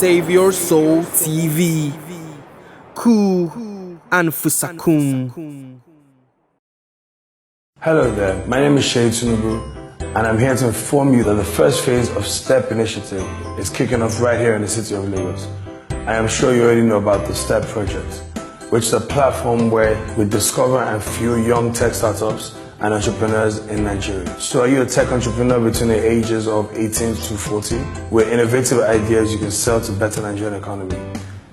Save Your Soul TV. Ku and Fusakum. Hello there, my name is Shay Tunubu, and I'm here to inform you that the first phase of STEP initiative is kicking off right here in the city of Lagos. I am sure you already know about the STEP project, which is a platform where we discover and fuel young tech startups and entrepreneurs in Nigeria. So are you a tech entrepreneur between the ages of 18 to 40 with innovative ideas you can sell to better Nigerian economy?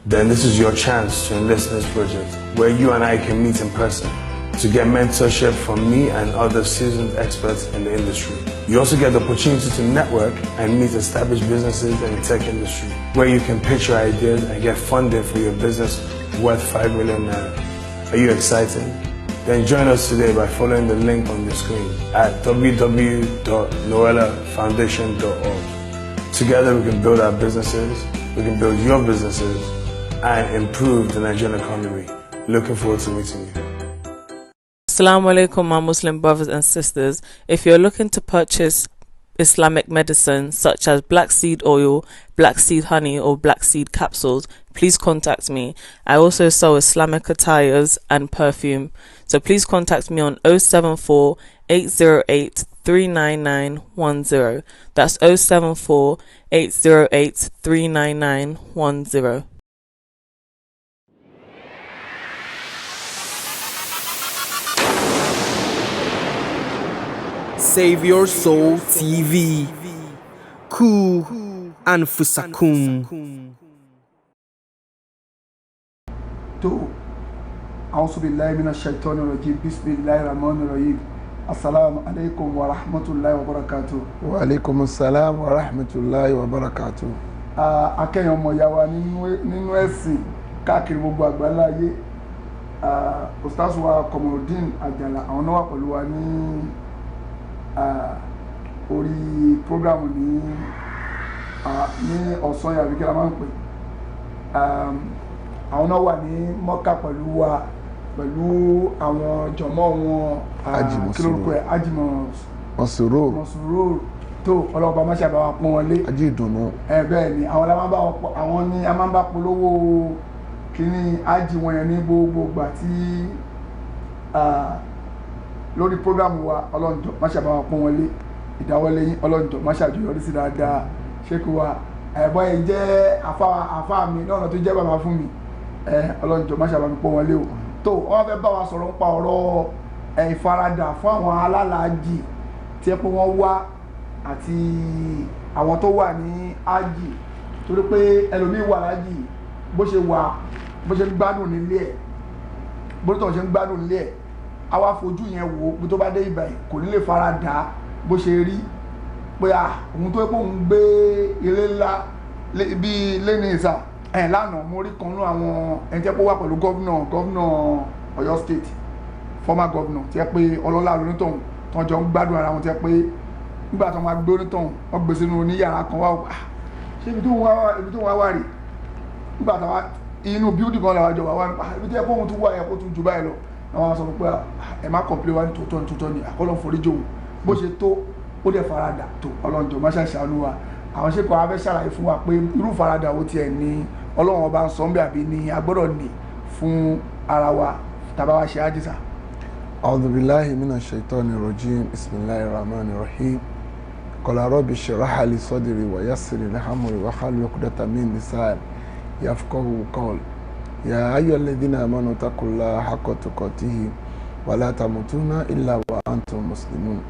Then this is your chance to enlist in this project, where you and I can meet in person to get mentorship from me and other seasoned experts in the industry. You also get the opportunity to network and meet established businesses in the tech industry, where you can pitch your ideas and get funding for your business worth 5 million naira. Are you excited? Then join us today by following the link on the screen at www.noelafoundation.org. Together we can build our businesses, we can build your businesses, and improve the Nigerian economy. Looking forward to meeting you. Assalamu alaikum, my Muslim brothers and sisters. If you're looking to purchase Islamic medicine such as black seed oil, black seed honey, or black seed capsules, please contact me. I also sell Islamic attires and perfume. So please contact me on 074 808 39910. That's 074 808 39910. Save Your Soul TV. Ku and Fusakum. أعوذ بالله من الشيطان الرجيم بسم الله الرحمن الرحيم السلام عليكم ورحمة الله وبركاته. وعليكم السلام ورحمة الله وبركاته. akẹ́yìn ọmọ ìyá wa nínú ẹ̀sìn káàkiri gbogbo àgbáláyé Ustaz wa Komorudeen Ajala àwọn náà wà pẹ̀lú wa ní orí programu ní ọ̀sán yàrá kí la máa ń pè àwọn náà wà ní Mọ́kà pẹ̀lú wa pẹ̀lú àwọn jọmọ́ wọn kílórúkọ ẹ̀ Mọ̀sùrù tó ọlọ́pàá má ṣàbá wa pọ́n wọn lé ajé ìdùnnú bẹ́ẹ̀ ni àwọn ni a máa ń bá polówó kíní ájì wọn yẹn ní gbogbo ìgbà tí lórí programu wa ọlọ́njọ́ má ṣàbá wa pọ́n wọn lé ìdáwọ́lé yín ọlọ́njọ́ má ṣàjọyọrí sí dáadáa ṣékù wa ẹ̀bọ́ ẹ̀ jẹ́ àfáà mi náà tó jẹ́ bàbá fún mi ọlọ́njọ́ má ṣàbá mi pọ́n wọn lé o tó wọ́n fẹ́ bá wa sọ̀rọ̀ nípa ọ̀rọ̀ ìfaradà fún àwọn alálàájì tí ẹ pé wọ́n wá àti àwọn tó wà ní ájì torí pé ẹlòmíì wà lájì bó ṣe ń gbádùn nílé ẹ̀ bó tó ṣe ń gbádùn nílé ẹ̀ a wá fojú yẹn wò bí tó bá dé ibà kò ní lè faradà bó ṣe rí pé òun tó pé òun gbé ilé ńlá bíi lẹ́ni ìsà lánàá mo rí kan nú àwọn ẹni tí ẹ pé wà pẹ̀lú gọ́vnà Ọ̀yọ́ state former governor tí ẹ pé ọlọ́lá onítọ̀hún tó jọ ń gbádùn ara wọn tí ẹ pé nígbà tó máa gbé onítọ̀hún wọ́n gbé sínú oníyàrá kan wá ṣé ibi tó ń wá wà rè nígbà tó wá inú bíúdì kan làwọn àjọba wá ibi tí ẹ pé òun tún wá ẹ kó tún jù báyìí lọ àwọn sọ pé ẹ má kọ̀pìlẹ̀ wá ní tòótọ́ ni àkọlọ́ foríjì òun bó ṣe tó ó dẹ̀ faradà tó ọlọ́njọ́ má ṣàṣàánú wa àwọn ṣe kọ́ abẹ́ ṣàlàyé fún wa pé irú faradà wo tiẹ̀ ní ọlọ́run ọba ń sọ ń bẹ̀ àbí ní agbọ́dọ̀ ní fún ara wa tàbá wa ṣe ájísà. أعوذ بالله من الشيطان الرجيم بسم الله الرحمن الرحيم قال رب اشرح لي صدري ويسر لي أمري واحلل عقدة من لساني يفقهوا قولي يا أيها الذين آمنوا اتقوا الله حق تقاته ولا تموتن إلا وأنتم مسلمون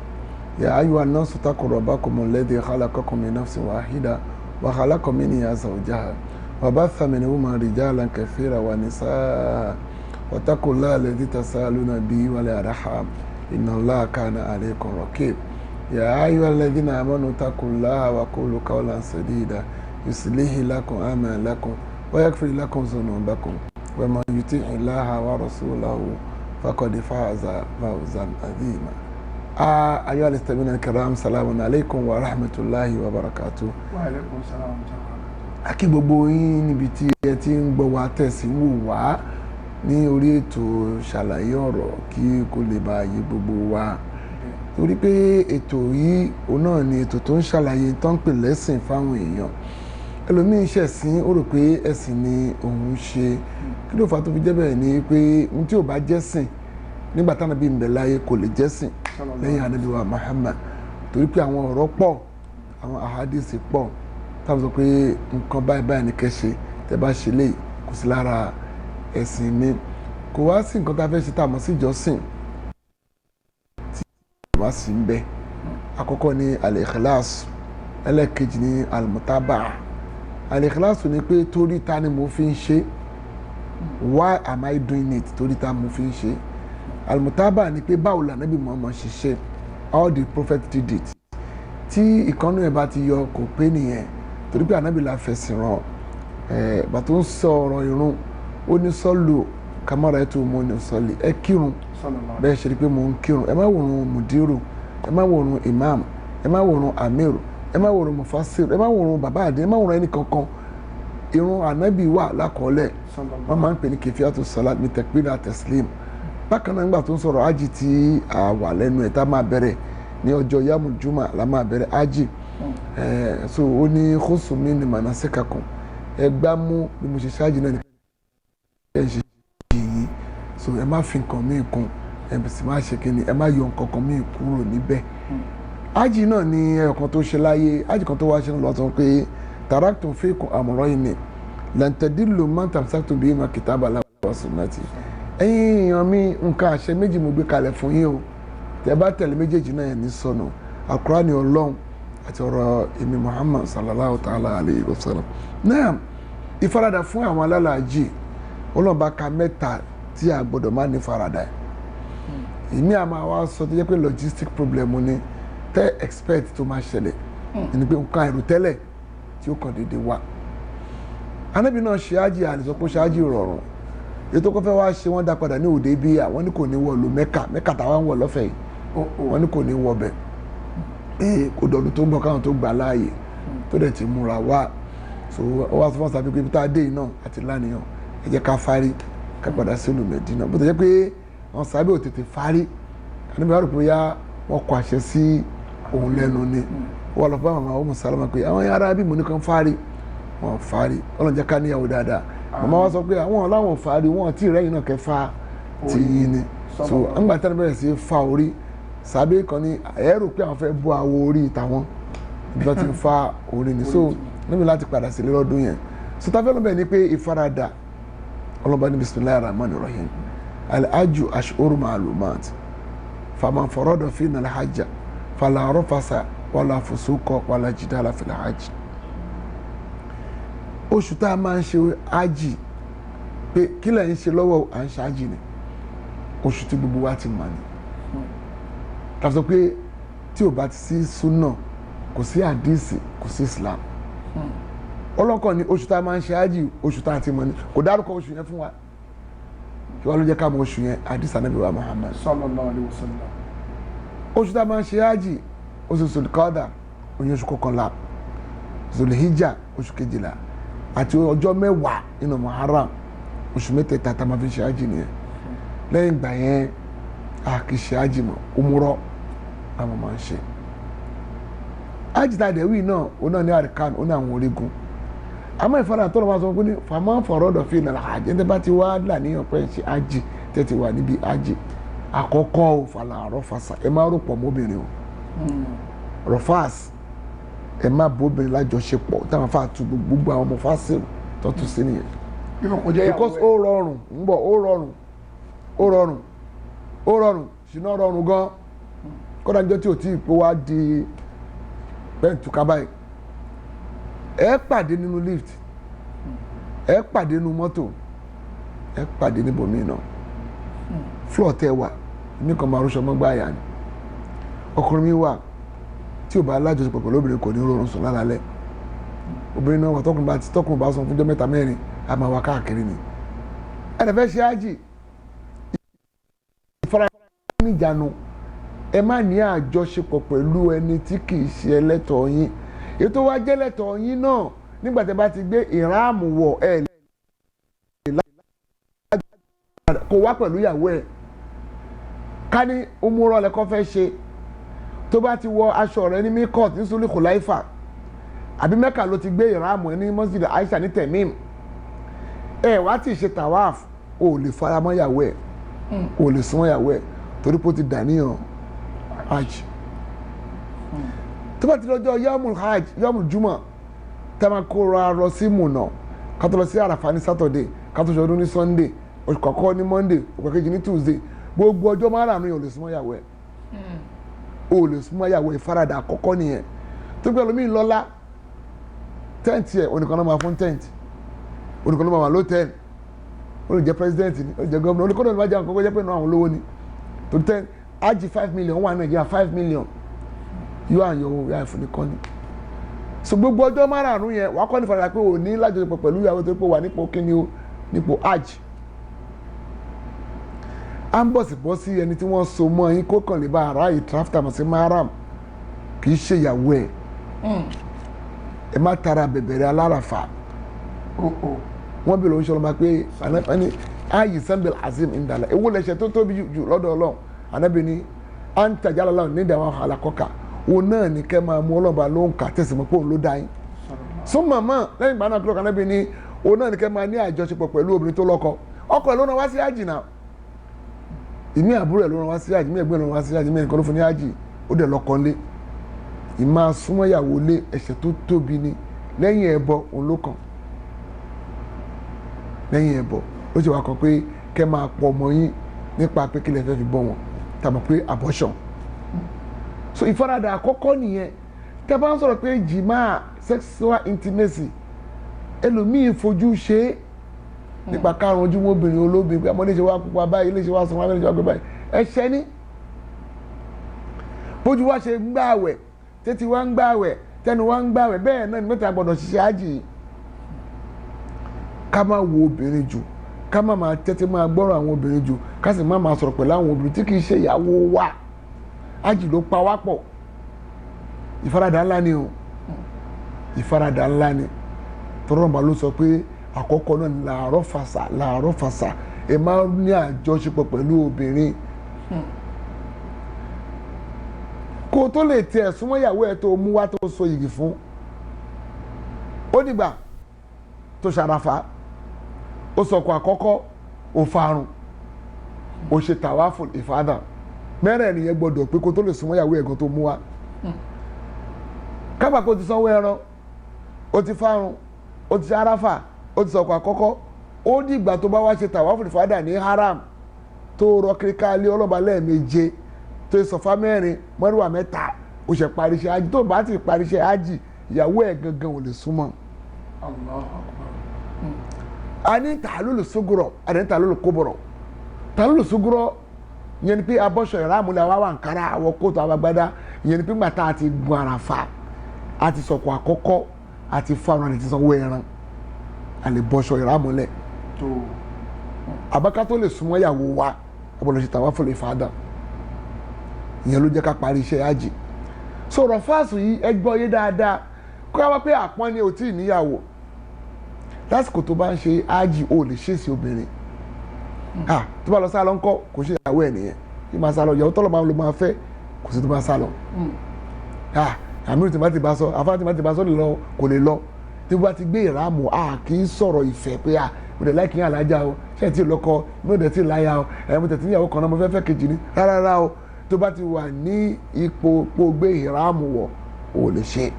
يا أيها الناس اتقوا ربكم الذي خلقكم من نفس واحدة وخلق منها زوجها وبث منهما رجالا كثيرا ونساء واتقوا الله الذي تساءلون به والأرحام إن الله كان عليكم رقيب يا أيها الذين آمنوا اتقوا الله وقولوا قولا سديدا يصلح لكم أعمالكم ويغفر لكم ذنوبكم ومن يطع الله ورسوله فقد فاز فوزا عظيما. أيها المستمعين الكرام السلام عليكم ورحمة الله وبركاته. وعليكم السلام ورحمة الله وبركاته. akí gbogbo yín níbi tí ẹ ti ń gbọ́ wa tẹ̀sí wò wá ní orí ètò ṣàlàyé ọ̀rọ̀ kí kó lè bá yé gbogbo wa torí pé ètò yìí òun náà ni ètò tó ń ṣàlàyé tó ń pè lẹ́sìn fáwọn èèyàn ẹlòmíín ṣẹ̀sìn ó rò pé ẹ̀sìn ni òun ṣe kí ló fà tó fi jẹ́ bẹ́ẹ̀ ni pé ohun tí ò bá jẹ́sìn nígbà táwọn bí ń bẹ láyé kò lè jẹ́sìn lẹ́yìn Ànábì wa Muhammad torí pé àwọn ọ̀rọ̀ pọ̀ àwọn àhádìsì pọ̀ táwọn sọ pé nǹkan báyìí báyìí ni kẹ́ ṣe tẹ́ bá ṣe léyìí kò sí lára ẹ̀sìn mi kò wá sí nǹkan tá a fẹ́ ṣe tá a mọ̀ sí ìjọsìn tí wá sí ń bẹ àkọ́kọ́ ní al-ikhlas ẹlẹ́ẹ̀kejì ní al-mutabaa al-ikhlas ni pé torí ta ni mo fi ń ṣe why am I doing it torí ta mo fi ń ṣe al-mutabaa ni pé báwo la Ànábì Muhammad ṣe ṣe all the prophets did it tí ìkànnì ẹ̀ bá ti yọ kò pé nìyẹn torí pé Ànábì la fẹ̀sìn rán bàtó ń sọ ọ̀rọ̀ irun ó ní sọ́lù kamara ètò mo ní sọ́lì ẹ kírun bẹ́ẹ̀ ṣe rí pé mo ń kírun ẹ má wòrun mùdírù ẹ má wòrun imam ẹ má wòrun amiru ẹ má wòrun mufasir ẹ má wòrun bàbá àdé ẹ má wòrun ẹnì kankan irun Ànábì wà lákọọ́lẹ̀ wọ́n máa ń pè ní kẹfíàtù salat ní tẹ̀pínà tẹ̀sílìm bákan náà nígbà tó ń sọ̀rọ̀ ájì tí a wà lẹ́nu ẹ̀ tá máa bẹ̀rẹ̀ ní ọjọ́ yamu juma la máa bẹ̀rẹ̀ ájì so ó ní khusumi ní manasikakum ẹ gbá mú bí mo ṣe ṣáájì náà ní ẹ ṣe yìí so ẹ má fi nǹkan míì kún ẹ sì má ṣe kíni ẹ má yọ nǹkan kan míì kúrò níbẹ̀ ájì náà ní ẹ̀ẹ̀kan tó ṣe láyé ájì kan tó wá ṣe lọ́wọ́ sọ pé taraktum fikum amrayni lan tadillu man tamsaktum bihima kitaballahi wa sunnati ẹ̀yin èèyàn mi nǹkan àṣẹ méjì mo gbé kalẹ̀ fún yín o tẹ́ bá tẹ̀lé méjèèjì náà ní sọnù Al-Qur'ani Ọlọ́run àti ọ̀rọ̀ èmi Muhammad sallallahu ta'ala alayhi wa sallam náà ìfaradà fún àwọn alálàájì ọlọ́ba ka mẹ́ta tí a gbọ́dọ̀ máa ní faradà èmi àmà wa sọ tó jẹ́ pé logistic problem ni tẹ́ expect tó máa ṣẹlẹ̀ ẹni pé nǹkan àìrò tẹ́lẹ̀ tí ó kàn déédéé wá Ànábì náà ṣe ájì àlìsọ́pọ̀ ṣe ájì rọrùn ètò kọfẹ́ wá ṣe wọ́n dá padà ní òde bíi àwọn ní kò ní wọ lu Mẹ́kà táwọn wọ̀ lọ́fẹ̀ẹ́ yìí wọ́n ní kò ní wọ bẹ̀ kò dọ̀dún tó ń bọ̀ káwọn tó gbà láàyè tó dẹ̀ ti múra wá so ó wá sọ fún ọ̀sán pé ibi tá a dé yìí náà àti lánìyàn ẹ jẹ́ ká fárí ká padà sí ìlú Mẹ́dínà bó ti jẹ́ pé àwọn sábẹ́ ò tètè fárí Ànábì wá rò pé yá wọ́n kọ àṣẹ sí òun lẹ́nu ni ó wà lọ fún àwọn ọmọ Sálàmà pé àwọn ará bí mo ní kan fárí wọn fárí Ọlọ́run jẹ́ ká níyàwó dáadáa màmá wa sọ pé àwọn làwọn fárí wọn tí ìrẹ́yìn náà kẹ́ fa ti yín ni so àgbà tí wọ́n bẹ̀rẹ̀ sí fa orí sábẹ́ kan ní ẹ̀rù pé àwọn fẹ́ bọ́ àwo orí tàwọn ìjọ ti ń fa orí ni so níbi láti padà sílé lọ́dún yẹn so tá a fẹ́ lọ́bẹ̀ ni pé ìfaradà ọlọ́ba ní bismillahir rahmanir rahim al-hajju ashhurun ma'lumat faman farada fina al-hajja fala rafasa wala fusuqa wala jidala fil hajj oṣù tá a máa ń ṣe ájì pé kí lẹ̀ ń ṣe lọ́wọ́ à ń ṣe ájì ni oṣù tí gbogbo wa ti mọ̀ ni ta sọ pé tí ò bá ti sí súnà kò sí àdìsí kò sí Islam ọlọ́kọ̀ ni oṣù tá a máa ń ṣe ájì oṣù tá a ti mọ̀ ni kò dárúkọ oṣù yẹn fún wa kí wọ́n ló jẹ́ ká mọ̀ oṣù yẹn àdìsí Ànábì wa Muhammad sallallahu alaihi wasallam oṣù tá a máa ń ṣe ájì oṣù Zulqada oyin oṣù kọkànlá Zulhijja oṣù kejìlá àti ọjọ́ mẹ́wàá nínú Muharram oṣù mẹ́tẹ̀ẹ̀ta tá a máa fi ṣe ájì nìyẹn lẹ́yìn ìgbà yẹn a kì í ṣe ájì mọ́ umrah àwọn máa ń ṣe ájì tá a dẹ̀ wí náà ó náà ní àríkàn ó ní àwọn orígun àmọ́ ìfaradà tó lọ́ máa sọ pé ní faman farada fina al-hajj ẹni bá ti wá láníyàn pé ṣe ájì tẹ́tí wà níbi ájì àkọ́kọ́ ò fala rafasa ẹ má rò pọ̀ mọ́bìnrin o rọ́fàs ẹ má bóbìnrin lájọṣepọ̀ táwọn afá tu gbogbo àwọn ọmọ fásitì tó tún sí nìyẹn because ó rọrùn ń bọ̀ ó rọrùn ṣìnà rọrùn gan kódà níjọ́ tí ò tí ì pé wá di bẹ́ǹtù kábàáyì ẹ pàdé nínú lift ẹ pàdé nínú mọ́tò ẹ pàdé níbòmíì náà floor tẹ wà ní kan máa rúṣọ mọ́gbà àyà ni ọkùnrin mi wà tí ò bá alájọṣepọ̀ pẹ̀lú obìnrin kò ní rọrùn sùn lálálẹ́ obìnrin náà wà tọkùnrin bá sọ fún ọjọ́ mẹ́ta mẹ́rin a máa wá káàkiri ni ẹnì fẹ́ ṣe ájì ìfaradà níjànú ẹ má ní àjọṣepọ̀ pẹ̀lú ẹni tí kì í ṣe ẹlẹ́tọ̀ọ́ yín ètò wa jẹ́ ẹlẹ́tọ̀ọ́ yín náà nígbà tí a bá ti gbé ìráàmù wọ̀ ẹ̀ kò wá pẹ̀lú ìyàwó ẹ̀ ká ní umurọ̀ lẹ́kọ́ fẹ́ ṣe tó bá ti wọ aṣọ rẹ̀ ní mikot ní sulí kòláìfà àbí Mẹ́kà ló ti gbé ìráàmù ẹ ní Masjid Aisha ní Temim ẹ wá tí ì ṣe tawaf o lè faramọ́ ìyàwó ẹ o lè súnmọ́ ìyàwó ẹ torí pé ó ti dàníyàn hajj tó bá ti lọ́jọ́ yamul hajj yamul juma tá a máa kóra lọ sí Mùnà ká tó lọ sí Àràfà ní Saturday ká tó ṣọdún ní Sunday oṣù kọ̀ọ̀kan ní Monday oṣù kejì ní Tuesday gbogbo ọjọ́ márùn-ún yẹn ò lè súnmọ́ ìyàwó ẹ o lè súnmọ́ ìyàwó ẹ ìfaradà àkọ́kọ́ nìyẹn tó gbé ẹlòmíì lọ́lá tẹ́ǹtì ẹ̀ oníkan náà máa fún tẹ́ǹtì oníkan náà máa wà lótẹ́ẹ̀lì ó lè jẹ́ pírẹsidẹ́ǹtì ni ó lè jẹ́ gọ́ọ̀mù oníkan náà máa jẹ́ àwọn kọ́kọ́ jẹ́ pé náà àwọn olówó ni tó tẹ́ ájì 5 million wà Nàìjíríà 5 million yóò àyàn ìyá ìfún nìkan ni so gbogbo ọjọ́ márùn-ún yẹn wàá kọ́ ní faradà pé ò ní lájọṣepọ̀ pẹ̀lú ìyàwó tó pé wà nípò kíni o nípò ájì à ń bọ̀sibọ́sí ẹni tí wọ́n so mọ́ yín kó kàn lè bá ara yìí tráfítà mọ̀ sí maharam kì í ṣe ìyàwó ẹ̀ ẹ má tara bẹ̀bẹ̀rẹ̀ aláràfà wọ́n bèrè oníṣẹ́ ọlọ́mọ pé ẹni ayi sambel azim indala ewu lẹ́sẹ̀ tó tóbi jù lọ́dọ̀ Ọlọ́run Ànábì ní à ń tajà lọ́la ní ìdáwọ́ àlàkọ́kà òun náà ní kẹ́ máa mú ọlọ́ba ló ń kà tẹ̀sí mọ́ pé òun ló dá yín sún màmá lẹ́yìn ìgbà náà kílọ̀kà Ànábì ní òun náà ní kẹ́ máa ní àjọṣepọ̀ pẹ̀lú obìnrin tó lọ́kọ ọkọ ẹ̀ ló rán wá sí hajj náà ìmí àbúrò ẹ̀ ló rán wá sí hajj ìmí ẹ̀gbọ́n ẹ̀ ló rán wá sí hajj ìmí ẹ̀nìkan ló fún ní hajj ó dẹ̀ lọ́kọ ńlé ìmá súnmọ́ ìyàwó lé ẹ̀ṣẹ̀ tó tóbi ni lẹ́yìn ẹbọ òun ló kàn lẹ́yìn ẹbọ ó ṣe wá kan pé kẹ́ máa pọ̀ ọmọ yín nípa pé kí lè fẹ́ fi bọ́ wọn tàbí pé abortion so ìfaradà àkọ́kọ́ nìyẹn tẹ́ bá ń sọ̀rọ̀ pé jìmá sexual intimacy ẹlòmíín fojú ṣe é nípa karùn ojú wọn obìnrin olóbìnrin pé ọmọdé ṣe wá pupa báyìí ilé ṣe wá sanwó ilé ṣe wá gbé báyìí ẹ̀ṣẹ̀ ni bójú wá ṣe ń gbààwẹ̀ tètè wá ń gbààwẹ̀ tẹnu wá ń gbààwẹ̀ bẹ́ẹ̀ náà ni mẹ́ta gbọ́dọ̀ ṣiṣẹ́ ájì ká má wo obìnrin jù ká má máa tẹ́tí máa gbọ́rọ̀ àwọn obìnrin jù ká sì má máa sọ̀rọ̀ pẹ̀lú àwọn obìnrin tí kì í ṣe ìyàwó wa ájì ló pa wá pọ̀ ìfaradà ńlá ni o ìfaradà ńlá ni tọ́rọ̀mà ló sọ pé àkọ́kọ́ náà ni làárọ̀ fàṣà ẹ máa ní àjọṣepọ̀ pẹ̀lú obìnrin kó tó lè tiẹ̀ súnmọ́ ìyàwó ẹ̀ tó mú wá tó so yìgì fún ó dìgbà tó ṣàràfà ó sọkọ àkọ́kọ́ ó farun ó ṣe tàwáfù ìfádà mẹ́rẹ̀ẹ̀rin yẹn gbọ́dọ̀ pé kó tó lè súnmọ́ ìyàwó ẹ̀gàn tó mú wá kábà kó ti sanwó ẹran ó ti farun ó ti ṣe àràfà ó ti sọkọ àkọ́kọ́ ó dìgbà tó bá wá ṣe tàwáfù ìfádà ní haram tó rọ kíríkà lé ọlọ́ba lẹ́ẹ̀méje tó sọfá mẹ́rin mọ́ríwá mẹ́ta ó ṣe parí iṣẹ́ ájì tó bá ti parí iṣẹ́ ájì ìyàwó ẹ̀ gangan ò lè súnmọ́. a ní tàlólù sugurọ a ní tàlólù kóbọrọ tàlólù sugurọ ìyẹn ni pé abọ́ṣọ ìrámúlẹ̀ àwa wà nkárá àwọn kóòtù àbágbádá ìyẹn ni pé gbàtà àti gun àràfà àti sọ̀kò àkọ́kọ́ àti fáwọn àti sanwó ẹran a lè bọ́ṣọ ìrámúlẹ̀ àbáká tó lè súnmọ́ ìyàwó wa àbọ̀lọ̀ ṣe tàwa fọlẹ̀ fàdà ìyẹn ló jẹ́ ká parí iṣẹ́ ájì sọ̀rọ̀ fáàsù yìí ẹ gbọ́ yé dáadáa kó wá pé àpọ́n ni ò tí ì níyàwó lásìkò tó bá ń ṣe ájì ò lè ṣèṣì obìnrin tó bá lọ sálọ ńkọ́ kò ṣe ìyàwó ẹ̀ nìyẹn kí máa sálọ ìyàwó tọ́lọ̀ máa ló máa fẹ́ kò sí tó máa sálọ àmì tí bá ti bá sọ àfáà tí bá ti bá sọ lè lọ kò lè lọ tí bá ti gbé ìrámù kì í sọ̀rọ̀ ìfẹ́ pé mo dẹ̀ láì kí n àlájá o ṣé ẹ̀ tí ì lọ́kọ mo dẹ̀ tí ì láyà o mo tẹ̀ tí níyàwó kan náà mo fẹ́ fẹ́ kejì ní rárá o tó bá ti wà ní ipò gbé ìrámù wọ̀ ò lè ṣe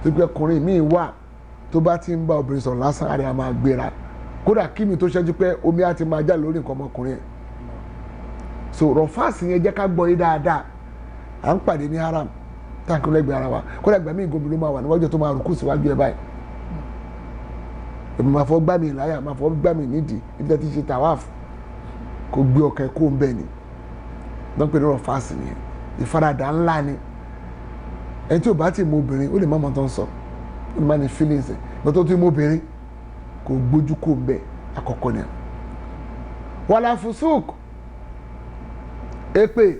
tó gbé ọkùnrin míì wà tó bá ti ń bá obìnrin sọ̀rọ̀ lásán àrẹ àmà gbéra kódà kí mi tó ṣẹ́jú pé omi á ti máa já lórí nǹkan ọmọkùnrin ẹ̀ so rọ̀fáàsì yẹn jẹ́ ká gbọ́ yé dáadáa à ń pàdé ní haram táǹkì lẹ́gbẹ̀ẹ́ ara wa kódà ìgbà míì gómìnà ló máa wà níwájú tó máa rùkú síwájú ẹ báyìí èmi máa fọ́ gbá mi láyà máa fọ́ gbá mi nídìí ibi tí ti ṣe tàwáàfù kò gbé ọkàn kó ń bẹ̀ ni wọ́n pè ní rọ̀fáàsì nìyẹn ìfaradà ńlá ni ẹni tí ò bá ti mọ obìnrin ó lè má mọ tó ń sọ ó lè má ní feelings ẹ̀ lọ́tọ́ tó ti mọ obìnrin kò gbójú kó ń bẹ̀ àkọ́kọ́ ni wàlà fùsùk èpè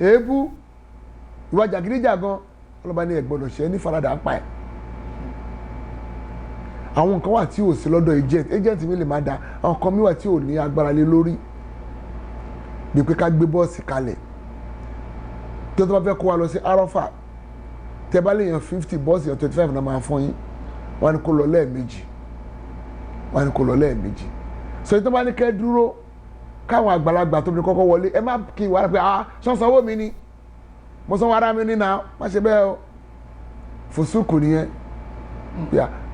èébú ìwà jàgídíjàgan ọlọ́ba ní ẹ̀gbọ́dọ̀ ṣe ní faradà ń pa ẹ̀ àwọn nǹkan wà tí ò sí lọ́dọ̀ agent mi lè má da àwọn kan mi wà tí ò ní agbára lé lórí bí pé ká gbé bọ́ọ̀sì kalẹ̀ tó bá fẹ́ kó wa lọ sí Arafah tẹ́ bá lè yan 50 bọ́ọ̀sì yan 25 náà máa fún yín wọ́n ní kó lọ lẹ́ẹ̀mejì so ìtọ́ bá ní kẹ́ dúró káwọn àgbàlagbà tó ní kọ́kọ́ wọlé ẹ má kí wàá pé sanwó mi ni mo sanwó ara mi ní náà má ṣe bẹ́ẹ̀ o fòsúkù nìyẹn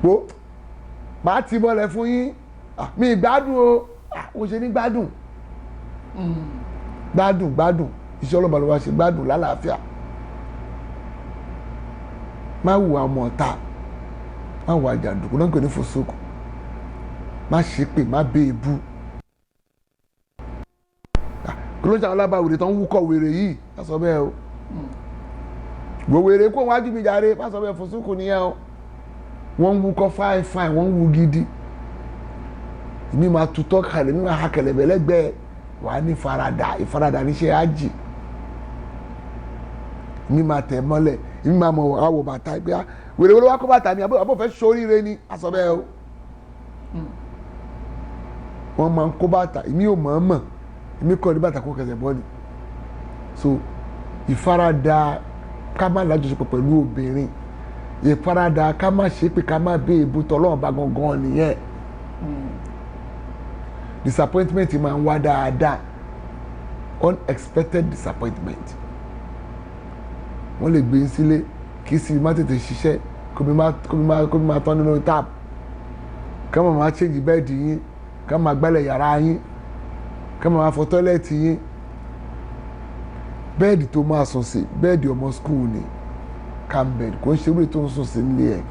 gbó màá ti bọ́lẹ̀ fún yín mi gbádùn o mo ṣe ní gbádùn iṣẹ́ ọlọ́ba ló wá ṣe gbádùn lálàáfíà má wù ọmọ ọ̀tá má wù àjàǹdùkú náà ń pè ní fòsúkù má ṣe pé má bẹ ebú kí ló ń ṣàwọn alábàáwèrè tó ń wúkọ̀ wèrè yìí má sọ bẹ́ẹ̀ o gbogbo èrè kó wájú mi jàre má sọ bẹ́ẹ̀ fòsúkù nìyẹn o wọ́n ń wúkọ́ fáìn wọ́n ń wú gidi èmi máa tutọ́ kalẹ̀ mi máa ha kẹlẹ̀bẹ̀ lẹ́gbẹ̀ẹ́ wà á ní ìfaradà níṣẹ́ ájì èmi máa tẹ̀ mọ́lẹ̀ èmi máa mọ̀ àwọ̀ bàtà ìgbé wèrè wọlé wá kó bàtà mi àbọ̀ fẹ́ sóríire ni má sọ bẹ́ẹ̀ o wọ́n máa ń kó bàtà èmi ò mọ̀ èmi kọ́ ní bàtà kó kẹsẹ̀ bọ́ ni so ìfaradà ká má lájọṣepọ̀ pẹ̀lú obìnrin ìfaradà ká má ṣe pé ká má bẹ èbútọ́ ọlọ́run bá gangan nìyẹn disappointment máa ń wá dáadáa unexpected disappointment wọ́n lè gbé yín sílé kí sì má tètè ṣiṣẹ́ kó mi má tán nínú tap ká má change bẹ́ẹ̀dì yín ká má gbálẹ̀ yàrá yín ká má fọ tọ́lẹ̀tì yín bẹ́ẹ̀dì tó máa sùn sí bẹ́ẹ̀dì ọmọ school ni calm bed kò ń ṣe orí tó ń sùn sí nílé ẹ̀